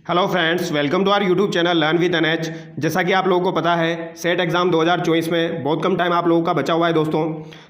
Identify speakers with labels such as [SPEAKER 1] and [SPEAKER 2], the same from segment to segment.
[SPEAKER 1] Hello friends, welcome to our YouTube channel learn with NH. जैसा कि आप लोगों को पता है, सेट एग्ज़ाम 2024 में बहुत कम टाइम आप लोगों का बचा हुआ है दोस्तों।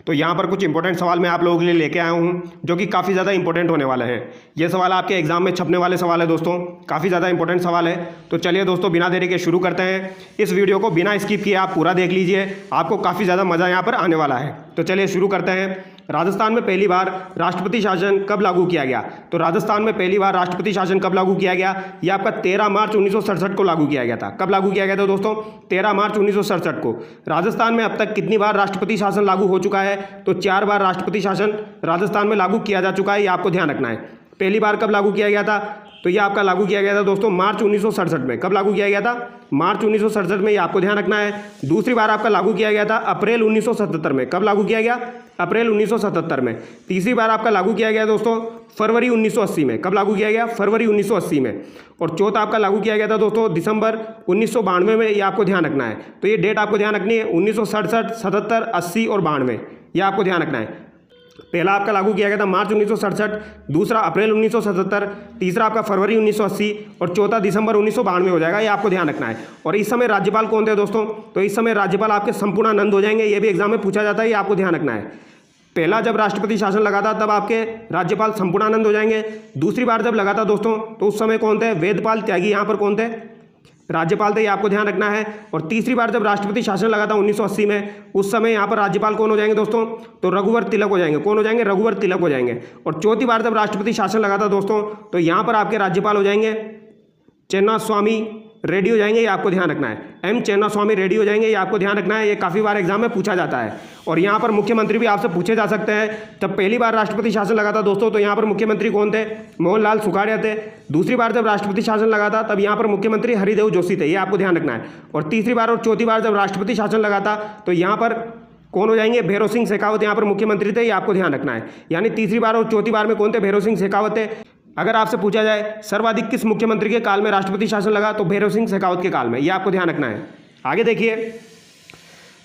[SPEAKER 1] तो यहाँ पर कुछ इंपॉर्टेंट सवाल मैं आप लोगों के लिए लेके आया हूँ जो कि काफ़ी ज़्यादा इंपॉर्टेंट होने वाले हैं। ये सवाल आपके एग्जाम में छपने वाले सवाल है दोस्तों, काफ़ी ज़्यादा इंपॉर्टेंट सवाल है। तो चलिए दोस्तों, बिना देरी के शुरू करते हैं। इस वीडियो को बिना स्किप किए आप पूरा देख लीजिए, आपको काफ़ी ज़्यादा मज़ा यहाँ पर आने वाला है। तो चलिए शुरू करते हैं। राजस्थान में पहली बार राष्ट्रपति शासन कब लागू किया गया? तो राजस्थान में पहली बार राष्ट्रपति शासन कब लागू किया गया? यह आपका 13 मार्च 1967 को लागू किया गया था। कब लागू किया गया था दोस्तों? 13 मार्च 1967 को। राजस्थान में अब तक कितनी बार राष्ट्रपति शासन लागू हो चुका है? तो 4 बार राष्ट्रपति शासन राजस्थान में लागू किया जा चुका है, ये आपको ध्यान रखना है। पहली बार कब लागू किया गया था? तो ये आपका लागू किया गया था दोस्तों मार्च 1967 में। कब लागू किया गया था? मार्च 1967 में, ये आपको ध्यान रखना है। दूसरी बार आपका लागू किया गया था अप्रैल 1977 में। कब लागू किया गया? अप्रैल 1977 में। तीसरी बार आपका लागू किया गया दोस्तों फरवरी 1980 में। कब लागू किया गया? फरवरी 1980 में। और चौथा आपका लागू किया गया था दोस्तों दिसंबर 1992 में, ये आपको ध्यान रखना है। तो ये डेट आपको ध्यान रखनी है, 1967, 77, 80 और 92, ये आपको ध्यान रखना है। पहला आपका लागू किया गया था मार्च 1967, दूसरा अप्रैल 1977, तीसरा आपका फरवरी 1980 और चौथा दिसंबर 1992 हो जाएगा, ये आपको ध्यान रखना है। और इस समय राज्यपाल कौन थे दोस्तों? तो इस समय राज्यपाल आपके संपूर्णानंद हो जाएंगे, ये भी एग्जाम में पूछा जाता है, ये आपको ध्यान रखना है। पहला जब राष्ट्रपति शासन लगा था तब आपके राज्यपाल संपूर्णानंद हो जाएंगे। दूसरी बार जब लगा था दोस्तों तो उस समय कौन थे? वेदपाल त्यागी यहाँ पर कौन थे? राज्यपाल थे, ये आपको ध्यान रखना है। और तीसरी बार जब राष्ट्रपति शासन लगा था 1980 में, उस समय यहाँ पर राज्यपाल कौन हो जाएंगे दोस्तों? तो रघुवर तिलक हो जाएंगे। कौन हो जाएंगे? रघुवर तिलक हो जाएंगे। और चौथी बार जब राष्ट्रपति शासन लगा था दोस्तों तो यहाँ पर आपके राज्यपाल हो जाएंगे चेन्नास्वामी रेड्डी हो जाएंगे, ये आपको ध्यान रखना है। एम चेन्नास्वामी रेड्डी हो जाएंगे, ये आपको ध्यान रखना है। ये काफ़ी बार एग्जाम में पूछा जाता है। और यहाँ पर मुख्यमंत्री भी आपसे पूछे जा सकते हैं। जब पहली बार राष्ट्रपति शासन लगा था दोस्तों तो यहाँ पर मुख्यमंत्री कौन थे? मोहनलाल सुखाड़िया थे। दूसरी बार जब राष्ट्रपति शासन लगा था तब यहाँ पर मुख्यमंत्री हरिदेव जोशी थे, ये आपको ध्यान रखना है। और तीसरी बार और चौथी बार जब राष्ट्रपति शासन लगा था तो यहाँ पर कौन हो जाएंगे? भैरव सिंह शेखावत यहाँ पर मुख्यमंत्री थे, ये आपको ध्यान रखना है। यानी तीसरी बार और चौथी बार में कौन थे? भैरव सिंह शेखावत थे। अगर आपसे पूछा जाए सर्वाधिक किस मुख्यमंत्री के काल में राष्ट्रपति शासन लगा, तो भैरव सिंह शेखावत के काल में, यह आपको ध्यान रखना है। आगे देखिए,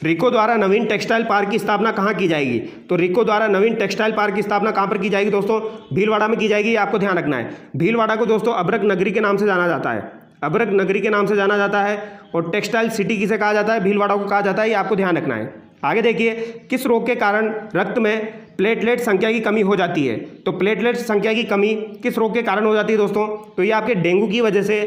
[SPEAKER 1] रिको द्वारा नवीन टेक्सटाइल पार्क की स्थापना कहाँ की जाएगी? तो रिको द्वारा नवीन टेक्सटाइल पार्क की स्थापना कहाँ पर की जाएगी दोस्तों? भीलवाड़ा में की जाएगी, ये आपको ध्यान रखना है। भीलवाड़ा को दोस्तों अब्रक नगरी के नाम से जाना जाता है, अब्रक नगरी के नाम से जाना जाता है। और टेक्सटाइल सिटी किसे कहा जाता है? भीलवाड़ा को कहा जाता है, ये आपको ध्यान रखना है। आगे देखिए, किस रोग के कारण रक्त में प्लेटलेट संख्या की कमी हो जाती है? तो प्लेटलेट संख्या की कमी किस रोग के कारण हो जाती है दोस्तों? तो ये आपके डेंगू की वजह से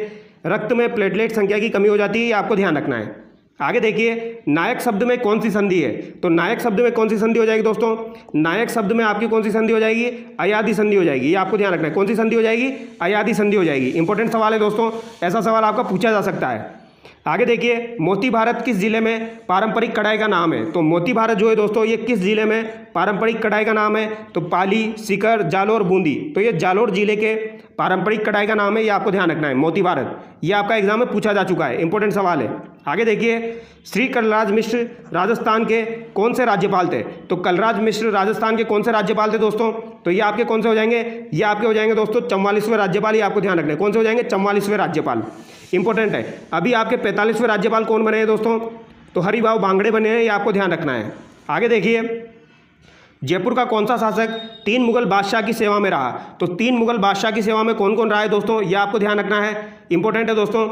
[SPEAKER 1] रक्त में प्लेटलेट संख्या की कमी हो जाती है, ये आपको ध्यान रखना है। आगे देखिए, नायक शब्द में कौन सी संधि है? तो नायक शब्द में कौन सी संधि हो जाएगी दोस्तों? नायक शब्द में आपकी कौन सी संधि हो जाएगी? अयादी संधि हो जाएगी, ये आपको ध्यान रखना है। कौन सी संधि हो जाएगी? अयादी संधि हो जाएगी। इंपॉर्टेंट सवाल है दोस्तों, ऐसा सवाल आपका पूछा जा सकता है। आगे देखिए, मोती भारत किस जिले में पारंपरिक कढ़ाई का नाम है? तो मोती भारत जो है दोस्तों ये किस जिले में पारंपरिक कढ़ाई का नाम है? तो पाली, सीकर, जालोर, बूंदी। तो ये जालोर जिले के पारंपरिक कढ़ाई का नाम है, ये आपको ध्यान रखना है। मोती भारत, ये आपका एग्जाम में पूछा जा चुका है, इंपॉर्टेंट सवाल है। आगे देखिए, श्री कलराज मिश्र राजस्थान के कौन से राज्यपाल थे? तो कलराज मिश्र राजस्थान के कौन से राज्यपाल थे दोस्तों? तो ये आपके कौन से हो जाएंगे? ये आपके हो जाएंगे दोस्तों 44वें राज्यपाल, ये आपको ध्यान रखना है। कौन से हो जाएंगे? 44वें राज्यपाल, इंपॉर्टेंट है। अभी आपके 45वें राज्यपाल कौन बने हैं दोस्तों? तो हरिभाऊ बांगड़े बने हैं, ये आपको ध्यान रखना है। आगे देखिए, जयपुर का कौन सा शासक 3 मुगल बादशाह की सेवा में रहा? तो 3 मुगल बादशाह की सेवा में कौन कौन रहा है दोस्तों? ये आपको ध्यान रखना है, इंपॉर्टेंट है दोस्तों।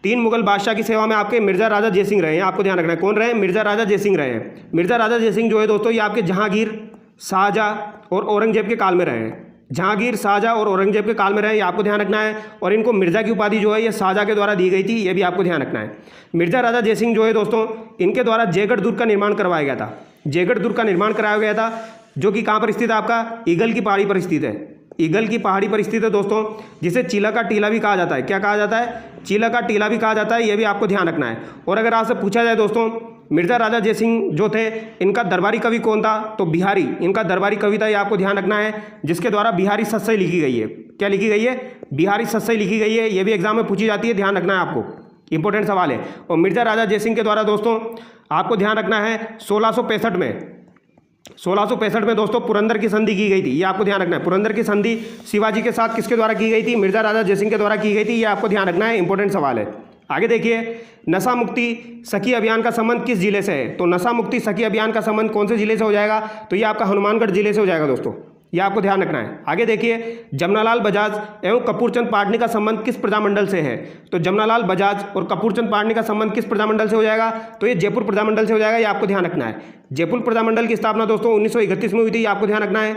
[SPEAKER 1] 3 मुगल बादशाह की सेवा में आपके मिर्जा राजा जयसिंह रहे हैं, आपको ध्यान रखना है। कौन रहे? मिर्जा राजा जयसिंह रहे हैं। मिर्जा राजा जयसिंह जो है दोस्तों ये आपके जहांगीर, शाहजहां और औरंगजेब के काल में रहे हैं। जहांगीर, शाहजहां और औरंगजेब के काल में रहे, ये आपको ध्यान रखना है। और इनको मिर्जा की उपाधि जो है ये शाहजहां के द्वारा दी गई थी, ये भी आपको ध्यान रखना है। मिर्जा राजा जयसिंह जो है दोस्तों इनके द्वारा जयगढ़ दुर्ग का निर्माण करवाया गया था। जयगढ़ दुर्ग का निर्माण कराया गया था जो कि कहाँ पर स्थित है? आपका ईगल की पहाड़ी पर स्थित है। ईगल की पहाड़ी पर स्थित है दोस्तों, जिसे चीला का टीला भी कहा जाता है। क्या कहा जाता है? चीला का टीला भी कहा जाता है, यह भी आपको ध्यान रखना है। और अगर आपसे पूछा जाए दोस्तों, मिर्जा राजा जयसिंह जो थे इनका दरबारी कवि कौन था? तो बिहारी, इनका दरबारी कवि था, ये आपको ध्यान रखना है, जिसके द्वारा बिहारी सत्सई लिखी गई है। क्या लिखी गई है? बिहारी सत्सई लिखी गई है, ये भी एग्जाम में पूछी जाती है, ध्यान रखना है आपको, इंपॉर्टेंट सवाल है। और मिर्जा राजा जयसिंह के द्वारा दोस्तों आपको ध्यान रखना है 1665 में दोस्तों पुरंदर की संधि की गई थी, ये आपको ध्यान रखना है। पुरंदर की संधि शिवाजी के साथ किसके द्वारा की गई थी? मिर्जा राजा जयसिंह के द्वारा की गई थी, ये आपको ध्यान रखना है, इंपॉर्टेंट सवाल है। आगे देखिए, नशा मुक्ति सखी अभियान का संबंध किस जिले से है? तो नशा मुक्ति सखी अभियान का संबंध कौन से जिले से हो जाएगा? तो ये आपका हनुमानगढ़ जिले से हो जाएगा दोस्तों, ये आपको ध्यान रखना है। आगे देखिए, जमनालाल बजाज एवं कपूरचंद पाटनी का संबंध किस प्रजामंडल से है? तो जमनालाल बजाज और कपूरचंद पाटनी का संबंध किस प्रजामंडल से हो जाएगा? तो ये जयपुर प्रजामंडल से हो जाएगा। ये आपको ध्यान रखना है। जयपुर प्रजामंडल की स्थापना दोस्तों 1931 में हुई थी। ये आपको ध्यान रखना है।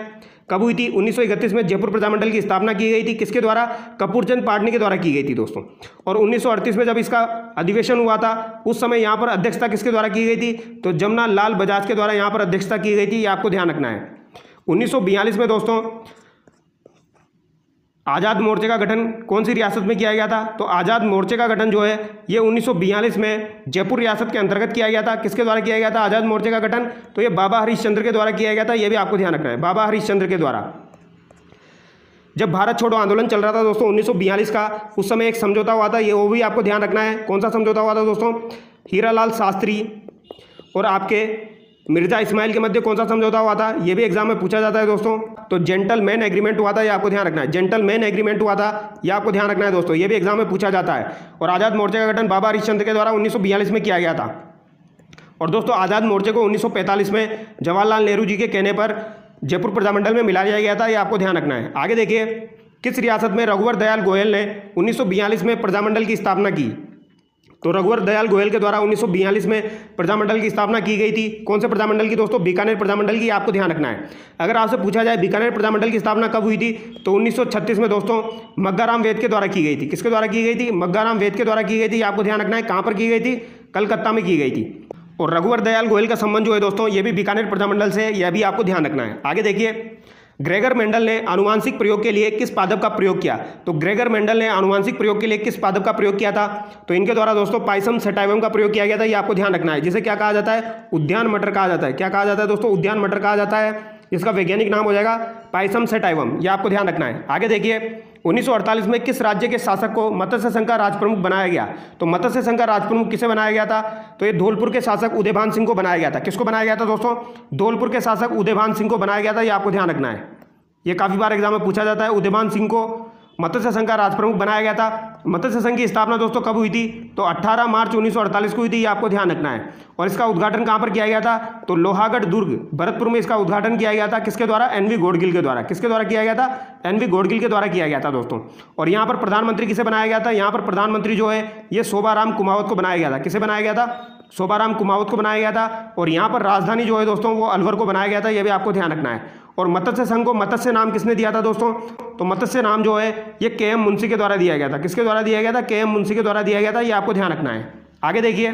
[SPEAKER 1] कब हुई थी? 1931 में जयपुर प्रजामंडल की स्थापना की गई थी। किसके द्वारा? कपूरचंद पाटनी के द्वारा की गई थी दोस्तों। और 1938 में जब इसका अधिवेशन हुआ था, उस समय यहाँ पर अध्यक्षता किसके द्वारा की गई थी? तो जमनालाल बजाज के द्वारा यहाँ पर अध्यक्षता की गई थी। ये आपको ध्यान रखना है। 1942 में दोस्तों आज़ाद मोर्चे का गठन कौन सी रियासत में किया गया था? तो आज़ाद मोर्चे का गठन जो है ये 1942 में जयपुर रियासत के अंतर्गत किया गया था। किसके द्वारा किया गया था आज़ाद मोर्चे का गठन? तो ये बाबा हरीशचंद्र के द्वारा किया गया था। ये भी आपको ध्यान रखना है, बाबा हरीशचंद्र के द्वारा। जब भारत छोड़ो आंदोलन चल रहा था दोस्तों 1942 का, उस समय एक समझौता हुआ था। ये वो भी आपको ध्यान रखना है। कौन सा समझौता हुआ था दोस्तों? हीरालाल शास्त्री और आपके मिर्जा इस्माइल के मध्य कौन सा समझौता हुआ था? ये भी एग्जाम में पूछा जाता है दोस्तों। तो जेंटलमैन एग्रीमेंट हुआ था। ये आपको ध्यान रखना है। जेंटलमैन एग्रीमेंट हुआ था। ये आपको ध्यान रखना है दोस्तों। ये भी एग्जाम में पूछा जाता है। और आज़ाद मोर्चे का गठन बाबा हरीशचंद्र के द्वारा 1942 में किया गया था। और दोस्तों आज़ाद मोर्चे को 1945 में जवाहरलाल नेहरू जी के कहने पर जयपुर प्रजामंडल में मिला दिया गया था। ये आपको ध्यान रखना है। आगे देखिए, किस रियासत में रघुवर दयाल गोयल ने 1942 में प्रजामंडल की स्थापना की? तो रघुवर दयाल गोयल के द्वारा 1942 में प्रजामंडल की स्थापना की गई थी। कौन से प्रजामंडल की दोस्तों? बीकानेर प्रजामंडल की। आपको ध्यान रखना है। अगर आपसे पूछा जाए बीकानेर प्रजामंडल की स्थापना कब हुई थी, तो 1936 में दोस्तों मग्गाराम वेद के द्वारा की गई थी। किसके द्वारा की गई थी? मग्गाराम वेद के द्वारा की गई थी। आपको ध्यान रखना है। कहाँ पर की गई थी? कलकत्ता में की गई थी। और रघुवर दयाल गोयल का संबंध जो है दोस्तों ये भी बीकानेर प्रजामंडल से है। यह भी आपको ध्यान रखना है। आगे देखिए, ग्रेगर मेंडल ने आनुवांशिक प्रयोग के लिए किस पादप का प्रयोग किया? तो ग्रेगर मेंडल ने आनुवांशिक प्रयोग के लिए किस पादप का प्रयोग किया था? तो इनके द्वारा दोस्तों पाइसम सेटाइवम का प्रयोग किया गया था। ये आपको ध्यान रखना है। जिसे क्या कहा जाता है? उद्यान मटर कहा जाता है। क्या कहा जाता है दोस्तों? उद्यान मटर कहा जाता है। इसका वैज्ञानिक नाम हो जाएगा पाइसम सेटाइवम। ये आपको ध्यान रखना है। आगे देखिए, 1948 में किस राज्य के शासक को मत्स्य संघ का राजप्रमुख बनाया गया? तो मत्स्य संघ का राजप्रमुख किसे बनाया गया था? तो ये धौलपुर के शासक उदयभान सिंह को बनाया गया था। किसको बनाया गया था दोस्तों? धौलपुर के शासक उदयभान सिंह को बनाया गया था। ये आपको ध्यान रखना है। ये काफ़ी बार एग्जाम में पूछा जाता है। उदयभान सिंह को मत्स्य संघ का राजप्रमुख बनाया गया था। मत्स्य संघ की स्थापना दोस्तों कब हुई थी? तो 18 मार्च 1948 को हुई थी। ये आपको ध्यान रखना है। और इसका उद्घाटन कहाँ पर किया गया था? तो लोहागढ़ दुर्ग भरतपुर में इसका उद्घाटन किया गया था। किसके द्वारा? एनवी गोडगिल के द्वारा। किसके द्वारा किया गया था? एनवी गोडगिल के द्वारा किया गया था दोस्तों। और यहाँ पर प्रधानमंत्री किसे बनाया गया था? यहाँ पर प्रधानमंत्री जो है ये शोभाराम कुमावत को बनाया गया था। किसे बनाया गया था? शोभाराम कुमावत को बनाया गया था। और यहाँ पर राजधानी जो है दोस्तों वो अलवर को बनाया गया था। यह भी आपको ध्यान रखना है। और मत्स्य संघ को मत्स्य नाम किसने दिया था दोस्तों? तो मत्स्य नाम जो है ये के.एम. मुंशी के द्वारा दिया गया था। किसके द्वारा दिया गया था? के.एम. मुंशी के द्वारा दिया गया था। ये आपको ध्यान रखना है। आगे देखिए,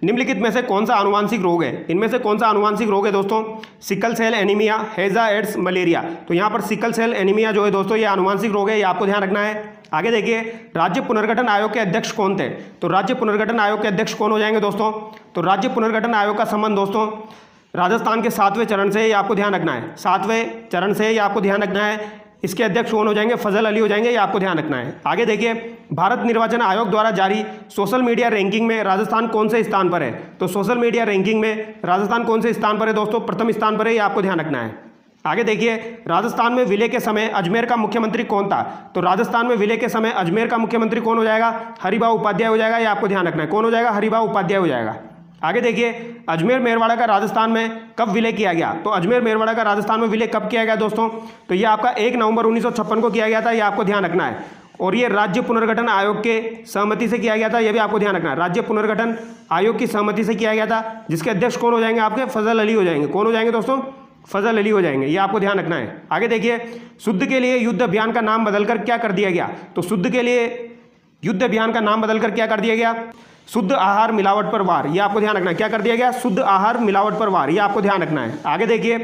[SPEAKER 1] निम्नलिखित में से कौन सा आनुवांशिक रोग है? इनमें से कौन सा आनुवांशिक रोग है दोस्तों? सिकल सेल एनीमिया, हैजा, एड्स, मलेरिया। तो यहाँ पर सिकल सेल एनीमिया जो है दोस्तों ये आनुवांशिक रोग है। ये आपको ध्यान रखना है। आगे देखिए, राज्य पुनर्गठन आयोग के अध्यक्ष कौन थे? तो राज्य पुनर्गठन आयोग के अध्यक्ष कौन हो जाएंगे दोस्तों? तो राज्य पुनर्गठन आयोग का संबंध दोस्तों राजस्थान के 7वें चरण से। ये आपको ध्यान रखना है। 7वें चरण से ये आपको ध्यान रखना है। इसके अध्यक्ष कौन हो जाएंगे? फजल अली हो जाएंगे। ये आपको ध्यान रखना है। आगे देखिए, भारत निर्वाचन आयोग द्वारा जारी सोशल मीडिया रैंकिंग में राजस्थान कौन से स्थान पर है? तो सोशल मीडिया रैंकिंग में राजस्थान कौन से स्थान पर है दोस्तों? प्रथम स्थान पर है। ये आपको ध्यान रखना है। आगे देखिए, राजस्थान में विलय के समय अजमेर का मुख्यमंत्री कौन था? तो राजस्थान में विलय के समय अजमेर का मुख्यमंत्री कौन हो जाएगा? हरिभाऊ उपाध्याय हो जाएगा। ये आपको ध्यान रखना है। कौन हो जाएगा? हरिभाऊ उपाध्याय हो जाएगा। आगे देखिए, अजमेर मेरवाड़ा का राजस्थान में कब विलय किया गया? तो अजमेर मेरवाड़ा का राजस्थान में विलय कब किया गया दोस्तों? तो ये आपका 1 नवंबर 1956 को किया गया था। ये आपको ध्यान रखना है। और ये राज्य पुनर्गठन आयोग के सहमति से किया गया था। यह भी आपको ध्यान रखना है। राज्य पुनर्गठन आयोग की सहमति से किया गया था। जिसके अध्यक्ष कौन हो जाएंगे? आपके फजल अली हो जाएंगे। कौन हो जाएंगे दोस्तों? फजल अली हो जाएंगे। ये आपको ध्यान रखना है। आगे देखिए, शुद्ध के लिए युद्ध अभियान का नाम बदलकर क्या कर दिया गया? तो शुद्ध के लिए युद्ध अभियान का नाम बदलकर क्या कर दिया गया? शुद्ध आहार मिलावट पर वार। ये आपको ध्यान रखना है। क्या कर दिया गया? शुद्ध आहार मिलावट पर वार। ये आपको ध्यान रखना है। आगे देखिए,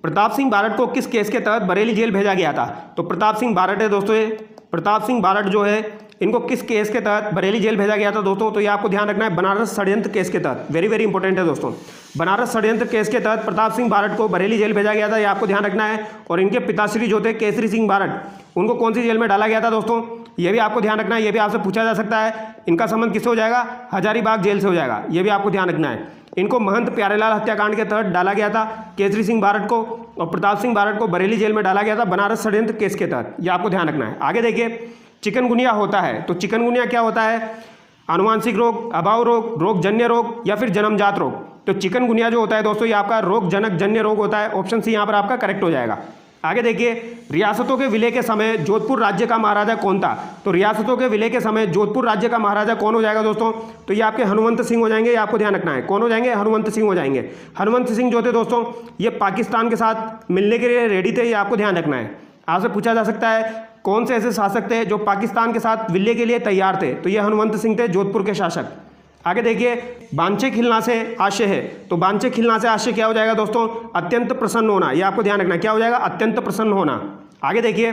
[SPEAKER 1] प्रताप सिंह बारट को किस केस के तहत बरेली जेल भेजा गया था? तो प्रताप सिंह बारट है दोस्तों। ये प्रताप सिंह बारट जो है इनको किस केस के तहत बरेली जेल भेजा गया था दोस्तों? तो ये आपको ध्यान रखना है। बनारस षड्यंत्र केस के तहत। वेरी वेरी इंपॉर्टेंट है दोस्तों। बनारस षड्यंत्र केस के तहत प्रताप सिंह बारट को बरेली जेल भेजा गया था। ये आपको ध्यान रखना है। और इनके पिताश्री जो थे केसरी सिंह बारट, उनको कौन सी जेल में डाला गया था दोस्तों? ये भी आपको ध्यान रखना है। ये भी आपसे पूछा जा सकता है। इनका संबंध किससे हो जाएगा? हजारीबाग जेल से हो जाएगा। ये भी आपको ध्यान रखना है। इनको महंत प्यारेलाल हत्याकांड के तहत डाला गया था केसरी सिंह बारट को, और प्रताप सिंह बारट को बरेली जेल में डाला गया था बनारस षड्यंत्र केस के तहत। ये आपको ध्यान रखना है। आगे देखिए, चिकनगुनिया होता है तो चिकनगुनिया क्या होता है? आनुवांशिक रोग, अभाव रोग, रोगजन्य रोग या फिर जन्मजात रोग? तो चिकनगुनिया जो होता है दोस्तों ये आपका रोगजनक जन्य रोग होता है। ऑप्शन सी यहाँ पर आपका करेक्ट हो जाएगा। आगे देखिए, रियासतों के विलय के समय जोधपुर राज्य का महाराजा कौन था? तो रियासतों के विलय के समय जोधपुर राज्य का महाराजा कौन हो जाएगा दोस्तों? तो ये आपके हनुमंत सिंह हो जाएंगे। ये आपको ध्यान रखना है, कौन हो जाएंगे? हनुमंत सिंह हो जाएंगे। हनुमंत सिंह जो थे दोस्तों ये पाकिस्तान के साथ मिलने के लिए रेडी थे, ये आपको ध्यान रखना है। आपसे पूछा जा सकता है कौन से ऐसे शासक थे जो पाकिस्तान के साथ विलय के लिए तैयार थे? तो ये हनुमंत सिंह थे, जोधपुर के शासक। आगे देखिए, बांचे खिलना से आशय है, तो बांचे खिलना से आशय क्या हो जाएगा दोस्तों? अत्यंत प्रसन्न होना। ये आपको ध्यान रखना, क्या हो जाएगा? अत्यंत प्रसन्न होना। आगे देखिए,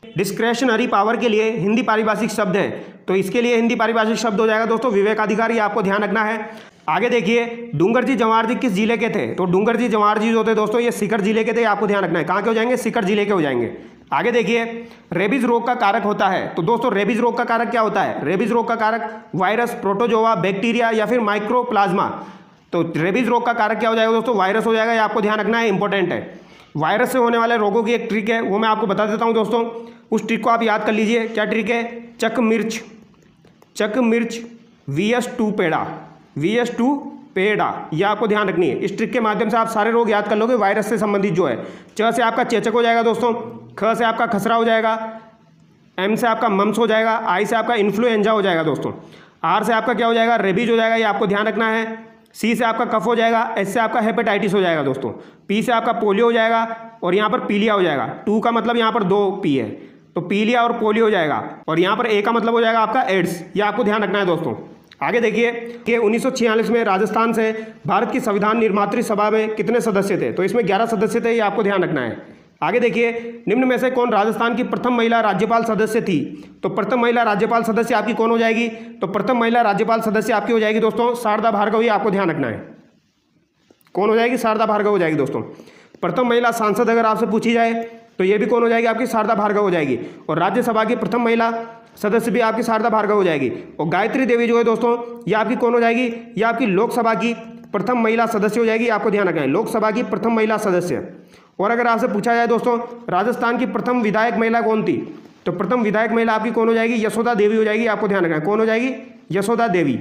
[SPEAKER 1] डिस्क्रेशनरी पावर के लिए हिंदी पारिभाषिक शब्द है, तो इसके लिए हिंदी पारिभाषिक शब्द हो जाएगा दोस्तों विवेकाधिकार। ये आपको ध्यान रखना है। आगे देखिए, डूंगरजी जवाहर जी किस जिले के थे? तो डूंगरजी जवाहर जी जो थे दोस्तों ये सीकर जिले के थे। आपको ध्यान रखना है, कहाँ के हो जाएंगे? सीकर जिले के हो जाएंगे। आगे देखिए, रेबीज रोग का कारक होता है, तो दोस्तों रेबीज रोग का कारक क्या होता है? रेबीज रोग का कारक वायरस, प्रोटोजोआ, बैक्टीरिया या फिर माइक्रोप्लाज्मा। तो रेबीज रोग का कारक क्या हो जाएगा दोस्तों? वायरस हो जाएगा। ये आपको ध्यान रखना है, इंपॉर्टेंट है। वायरस से होने वाले रोगों की एक ट्रिक है, वो मैं आपको बता देता हूँ दोस्तों। उस ट्रिक को आप याद कर लीजिए। क्या ट्रिक है? चक मिर्च VS2 पेड़ा, VS2 पेड़ा। यह आपको ध्यान रखनी है। इस ट्रिक के माध्यम से आप सारे रोग याद कर लोगे वायरस से संबंधित जो है। च से आपका चेचक हो जाएगा दोस्तों, ख से आपका खसरा हो जाएगा, एम से आपका मम्स हो जाएगा, आई से आपका इन्फ्लुएंजा हो जाएगा दोस्तों, आर से आपका क्या हो जाएगा? रेबीज हो जाएगा। ये आपको ध्यान रखना है। सी से आपका कफ हो जाएगा, एस से आपका हेपेटाइटिस हो जाएगा दोस्तों, पी से आपका पोलियो हो जाएगा और यहाँ पर पीलिया हो जाएगा। 2 का मतलब यहाँ पर 2 पी है, तो पीलिया और पोलियो हो जाएगा। और यहाँ पर ए का मतलब हो जाएगा आपका एड्स। ये आपको ध्यान रखना है दोस्तों। आगे देखिए कि 1946 में राजस्थान से भारत की संविधान निर्मात्री सभा में कितने सदस्य थे? तो इसमें 11 सदस्य थे। ये आपको ध्यान रखना है। आगे देखिए, निम्न में से कौन राजस्थान की प्रथम महिला राज्यपाल सदस्य थी? तो प्रथम महिला राज्यपाल सदस्य आपकी कौन हो जाएगी? तो प्रथम महिला राज्यपाल सदस्य आपकी हो जाएगी दोस्तों शारदा भार्गव। ये आपको ध्यान रखना है, कौन हो जाएगी? शारदा भार्गव हो जाएगी दोस्तों। प्रथम महिला सांसद अगर आपसे पूछी जाए तो ये भी कौन हो जाएगी? आपकी शारदा भार्गव हो जाएगी। और राज्यसभा की प्रथम महिला सदस्य भी आपकी शारदा भार्गव हो जाएगी। और गायत्री देवी जो है दोस्तों ये आपकी कौन हो जाएगी? ये आपकी लोकसभा की प्रथम महिला सदस्य हो जाएगी। आपको ध्यान रखना है, लोकसभा की प्रथम महिला सदस्य। और अगर आपसे पूछा जाए दोस्तों राजस्थान की प्रथम विधायक महिला कौन थी? तो प्रथम विधायक महिला आपकी कौन हो जाएगी? यशोदा देवी हो जाएगी। आपको ध्यान रखना है, कौन हो जाएगी? यशोदा देवी।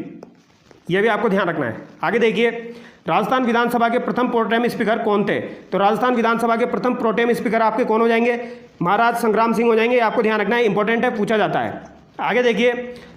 [SPEAKER 1] यह भी आपको ध्यान रखना है। आगे देखिए, राजस्थान विधानसभा के प्रथम प्रोटेम स्पीकर कौन थे? तो राजस्थान विधानसभा के प्रथम प्रोटेम स्पीकर आपके कौन हो जाएंगे? महाराज संग्राम सिंह हो जाएंगे। आपको ध्यान रखना है, इंपॉर्टेंट है, पूछा जाता है। आगे देखिए,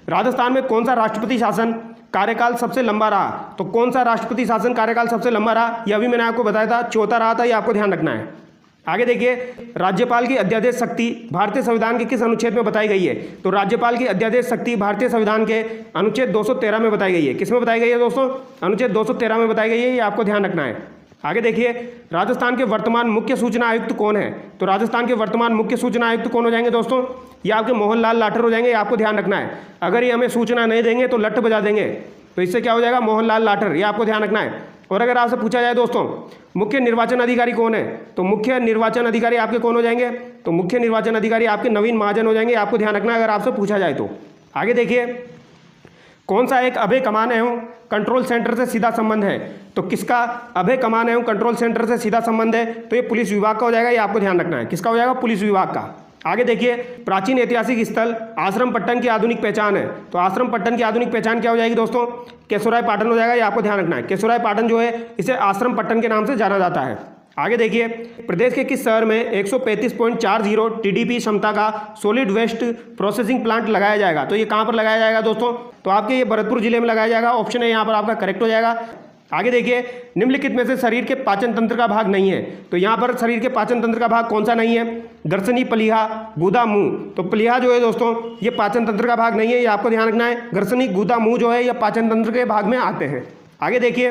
[SPEAKER 1] राजस्थान में कौन सा राष्ट्रपति शासन कार्यकाल सबसे लंबा रहा? तो कौन सा राष्ट्रपति शासन कार्यकाल सबसे लंबा रहा? यह भी मैंने आपको बताया था, चौथा रहा था। ये आपको ध्यान रखना है। आगे देखिए, राज्यपाल की अध्यादेश शक्ति भारतीय संविधान के किस अनुच्छेद में बताई गई है? तो राज्यपाल की अध्यादेश शक्ति भारतीय संविधान के अनुच्छेद 213 में बताई गई है। किस में बताई गई है दोस्तों? अनुच्छेद 213 में बताई गई है। ये आपको ध्यान रखना है। आगे देखिए, राजस्थान के वर्तमान मुख्य सूचना आयुक्त कौन है? तो राजस्थान के वर्तमान मुख्य सूचना आयुक्त कौन हो जाएंगे दोस्तों? ये आपके मोहनलाल लाठर हो जाएंगे। आपको ध्यान रखना है, अगर ये हमें सूचना नहीं देंगे तो लठ बजा देंगे, तो इससे क्या हो जाएगा? मोहनलाल लाठर। ये आपको ध्यान रखना है। और अगर आपसे पूछा जाए दोस्तों मुख्य निर्वाचन अधिकारी कौन है? तो मुख्य निर्वाचन अधिकारी आपके कौन हो जाएंगे? तो मुख्य निर्वाचन अधिकारी आपके नवीन महाजन हो जाएंगे। आपको ध्यान रखना है अगर आपसे पूछा जाए तो। आगे देखिए, कौन सा एक अभय कमान एवं कंट्रोल सेंटर से सीधा संबंध है? तो किसका अभय कमान एवं कंट्रोल सेंटर से सीधा संबंध है? तो ये पुलिस विभाग का हो जाएगा। ये आपको ध्यान रखना है, किसका हो जाएगा? पुलिस विभाग का। आगे देखिए, प्राचीन ऐतिहासिक स्थल आश्रम पट्टन की आधुनिक पहचान है। तो आश्रम पट्टन की आधुनिक पहचान क्या हो जाएगी दोस्तों? केशोराय पाटन हो जाएगा। ये आपको ध्यान रखना है, केशोराय पाटन जो है इसे आश्रम पट्टन के नाम से जाना जाता है। आगे देखिए, प्रदेश के किस शहर में 135.40 TDP क्षमता का सॉलिड वेस्ट प्रोसेसिंग प्लांट लगाया जाएगा? तो ये कहाँ पर लगाया जाएगा दोस्तों? तो आपके ये भरतपुर जिले में लगाया जाएगा। ऑप्शन है यहाँ पर आपका करेक्ट हो जाएगा। आगे देखिए, निम्नलिखित में से शरीर के पाचन तंत्र का भाग नहीं है। तो यहाँ पर शरीर के पाचन तंत्र का भाग कौन सा नहीं है? गर्सनी, प्लीहा, गुदा, मुंह। तो प्लीहा जो है दोस्तों ये पाचन तंत्र का भाग नहीं है। ये आपको ध्यान रखना है। गर्सनी, गुदा, मुंह जो है ये पाचन तंत्र के भाग में आते हैं। आगे देखिए,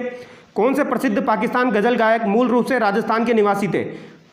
[SPEAKER 1] कौन से प्रसिद्ध पाकिस्तान गजल गायक मूल रूप से राजस्थान के निवासी थे?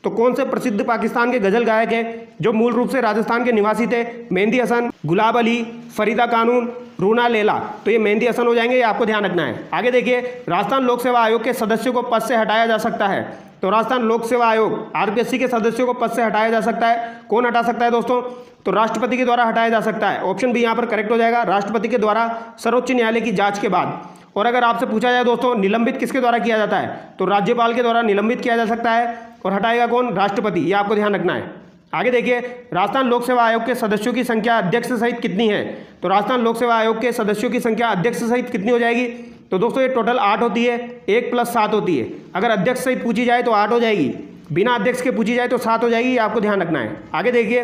[SPEAKER 1] तो कौन से प्रसिद्ध पाकिस्तान के गजल गायक हैं जो मूल रूप से राजस्थान के निवासी थे? मेहंदी हसन, गुलाब अली, फरीदा कानून, रूना लैला। तो ये मेहंदी हसन हो जाएंगे। ये आपको ध्यान रखना है। आगे देखिए, राजस्थान लोक सेवा आयोग के सदस्यों को पद से हटाया जा सकता है। तो राजस्थान लोक सेवा आयोग RPSC के सदस्यों को पद से हटाया जा सकता है। कौन हटा सकता है दोस्तों? तो राष्ट्रपति के द्वारा हटाया जा सकता है। ऑप्शन भी यहाँ पर करेक्ट हो जाएगा, राष्ट्रपति के द्वारा सर्वोच्च न्यायालय की जांच के बाद। और अगर आपसे पूछा जाए दोस्तों निलंबित किसके द्वारा किया जाता है? तो राज्यपाल के द्वारा निलंबित किया जा सकता है। और हटाएगा कौन? राष्ट्रपति। ये आपको ध्यान रखना है। आगे देखिए, राजस्थान लोक सेवा आयोग के सदस्यों की संख्या अध्यक्ष सहित कितनी है? तो राजस्थान लोक सेवा आयोग के सदस्यों की संख्या अध्यक्ष सहित कितनी हो जाएगी? तो दोस्तों ये टोटल 8 होती है, 1 + 7 होती है। अगर अध्यक्ष सहित पूछी जाए तो 8 हो जाएगी, बिना अध्यक्ष के पूछी जाए तो 7 हो जाएगी, ये आपको ध्यान रखना है। आगे देखिए,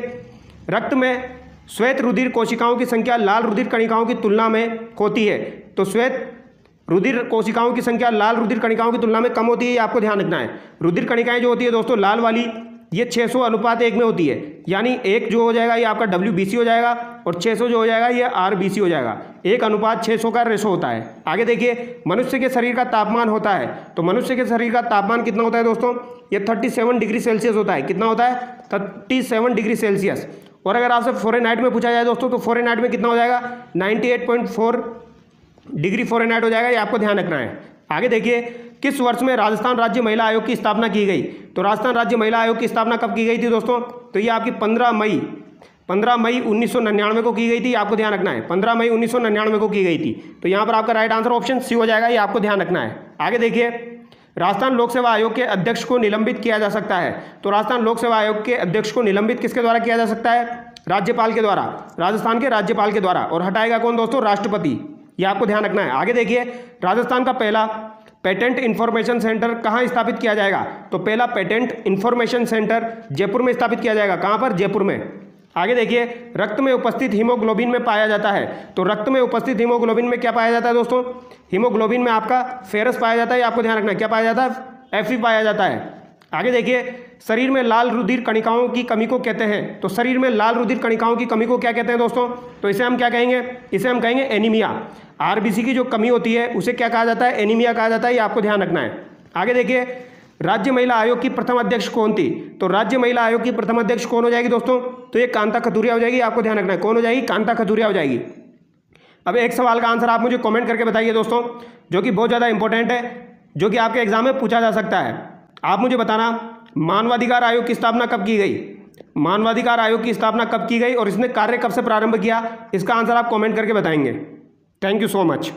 [SPEAKER 1] रक्त में श्वेत रुधिर कोशिकाओं की संख्या लाल रुधिर कणिकाओं की तुलना में होती है। तो श्वेत रुधिर कोशिकाओं की संख्या लाल रुधिर कणिकाओं की तुलना में कम होती है, ये आपको ध्यान रखना है। रुधिर कणिकाएं जो होती है दोस्तों लाल वाली, ये 600:1 में होती है, यानी 1 जो हो जाएगा ये आपका WBC हो जाएगा और 600 जो हो जाएगा ये RBC हो जाएगा। 1:600 का रेशो होता है। आगे देखिए, मनुष्य के शरीर का तापमान होता है, तो मनुष्य के शरीर का तापमान कितना होता है दोस्तों? ये 37 डिग्री सेल्सियस होता है। कितना होता है? 37 डिग्री सेल्सियस। और अगर आपसे फ़ारेनहाइट में पूछा जाए दोस्तों, तो फ़ारेनहाइट में कितना हो जाएगा? 98.4 डिग्री फ़ारेनहाइट हो जाएगा, ये आपको ध्यान रखना है। आगे देखिए, किस वर्ष में राजस्थान राज्य महिला आयोग की स्थापना की गई? तो राजस्थान राज्य महिला आयोग की स्थापना कब की गई थी दोस्तों? तो ये आपकी 15 मई 1999 को की गई थी, आपको ध्यान रखना है। 15 मई 1999 को की गई थी। तो यहाँ पर आपका राइट आंसर ऑप्शन सी हो जाएगा, ये आपको ध्यान रखना है। आगे देखिए, राजस्थान लोक सेवा आयोग के अध्यक्ष को निलंबित किया जा सकता है। तो राजस्थान लोक सेवा आयोग के अध्यक्ष को निलंबित किसके द्वारा किया जा सकता है? राज्यपाल के द्वारा, राजस्थान के राज्यपाल के द्वारा। और हटाएगा कौन दोस्तों? राष्ट्रपति, ये आपको ध्यान रखना है। आगे देखिए, राजस्थान का पहला पेटेंट इंफॉर्मेशन सेंटर कहाँ स्थापित किया जाएगा? तो पहला पेटेंट इंफॉर्मेशन सेंटर जयपुर में स्थापित किया जाएगा। कहाँ पर? जयपुर में। आगे देखिए, रक्त में उपस्थित हीमोग्लोबिन में पाया जाता है। तो रक्त में उपस्थित हीमोग्लोबिन में क्या पाया जाता है दोस्तों? हीमोग्लोबिन में आपका फेरस पाया जाता है, आपको ध्यान रखना है। क्या पाया जाता है? Fe पाया जाता है। आगे देखिए, शरीर में लाल रुधिर कणिकाओं की कमी को कहते हैं। तो शरीर में लाल रुधिर कणिकाओं की कमी को क्या कहते हैं दोस्तों? तो इसे हम क्या कहेंगे? इसे हम कहेंगे एनीमिया। RBC की जो कमी होती है उसे क्या कहा जाता है? एनीमिया कहा जाता है, ये आपको ध्यान रखना है। आगे देखिए, राज्य महिला आयोग की प्रथम अध्यक्ष कौन थी? तो राज्य महिला आयोग की प्रथम अध्यक्ष कौन हो जाएगी दोस्तों? तो ये कांता खतूरिया हो जाएगी, आपको ध्यान रखना है। कौन हो जाएगी? कांता खतूरिया हो जाएगी। अब एक सवाल का आंसर आप मुझे कमेंट करके बताइए दोस्तों, जो कि बहुत ज़्यादा इंपॉर्टेंट है, जो कि आपके एग्जाम में पूछा जा सकता है। आप मुझे बताना, मानवाधिकार आयोग की स्थापना कब की गई? मानवाधिकार आयोग की स्थापना कब की गई और इसने कार्य कब से प्रारंभ किया? इसका आंसर आप कमेंट करके बताएंगे। Thank you so much.